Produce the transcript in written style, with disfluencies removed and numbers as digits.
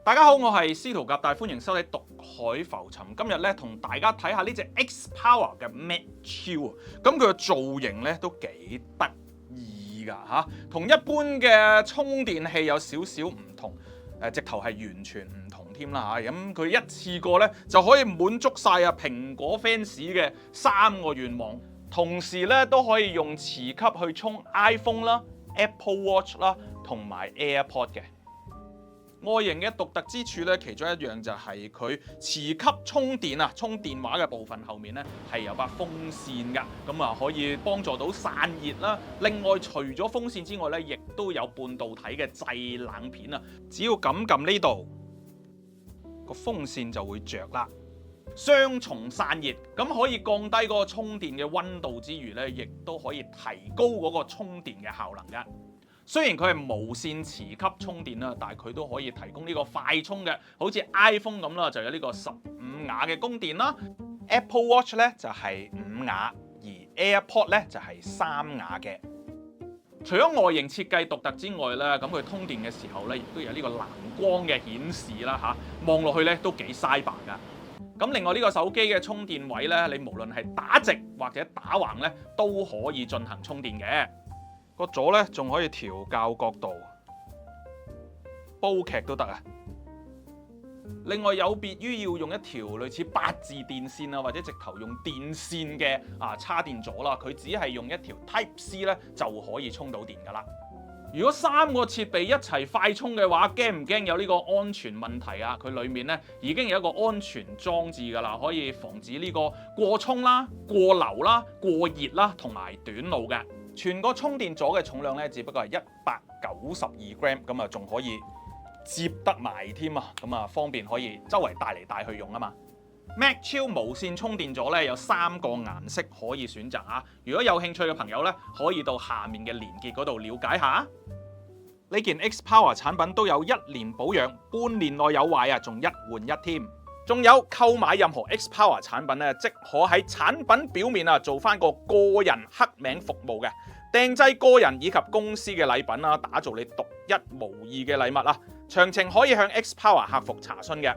大家好，我係司徒甲大，歡迎收睇《獨海浮沉》。今日咧同大家睇下呢隻 X-Power 嘅 Max Chill，咁佢嘅造型咧都幾得意㗎嚇，同一般嘅充電器有少少唔同，直頭係完全唔同添啦嚇。咁佢一次過咧就可以滿足晒蘋果 fans 嘅3個願望，同時咧都可以用磁吸去充 iPhone 啦、Apple Watch 啦同埋 AirPod 嘅。外形嘅獨特之處咧，其中一樣就係佢磁吸充電啊，充電話嘅部分後面咧係有把風扇㗎，咁啊可以幫助到散熱啦。另外除咗風扇之外咧，亦都有半導體嘅製冷片啊，只要撳呢度，個風扇就會着啦。雙重散熱，咁可以降低嗰個充電嘅溫度之餘咧，亦都可以提高嗰個充電嘅效能㗎。雖然佢係無線磁吸充電啦，但係佢都可以提供呢個快充嘅，好似 iPhone 咁啦，就有呢個15瓦嘅供電啦。Apple Watch 咧就係5瓦，而 AirPod 咧就係3瓦嘅。除咗外形設計獨特之外咧，咁佢通電嘅時候咧，亦都有呢個藍光嘅顯示啦嚇，望落去咧都幾 cyber 㗎。咁另外呢個手機嘅充電位咧，你無論係打直或者打橫咧，都可以進行充電嘅。個座咧仲可以調校角度，煲劇都得啊！另外有別於要用一條類似8字電線啊，或者直頭用電線嘅插電座啦，佢只係用一條 Type C 咧就可以充到電㗎啦。如果3個設備一齊快充嘅話，驚唔驚有呢個安全問題啊？佢裡面咧已經有一個安全裝置㗎啦，可以防止呢個過充啦、過流啦、過熱啦同埋短路嘅。全個充電座嘅重量咧，只不過係192 gram， 咁啊仲可以接得埋添啊，咁啊方便可以周圍帶嚟帶去用啊嘛。Max Chill 無線充電座咧有3個顏色可以選擇啊，如果有興趣嘅朋友咧，可以到下面嘅連結嗰度了解下。呢件 X-Power 產品都有1年保養，半年內有壞啊，仲1換1添。仲有購買任何 X-Power 產品咧，即可喺產品表面做翻個個人刻名服務嘅，訂製個人以及公司嘅禮品啦，打造你獨一無二嘅禮物啊！詳情可以向 X-Power 客服查詢嘅。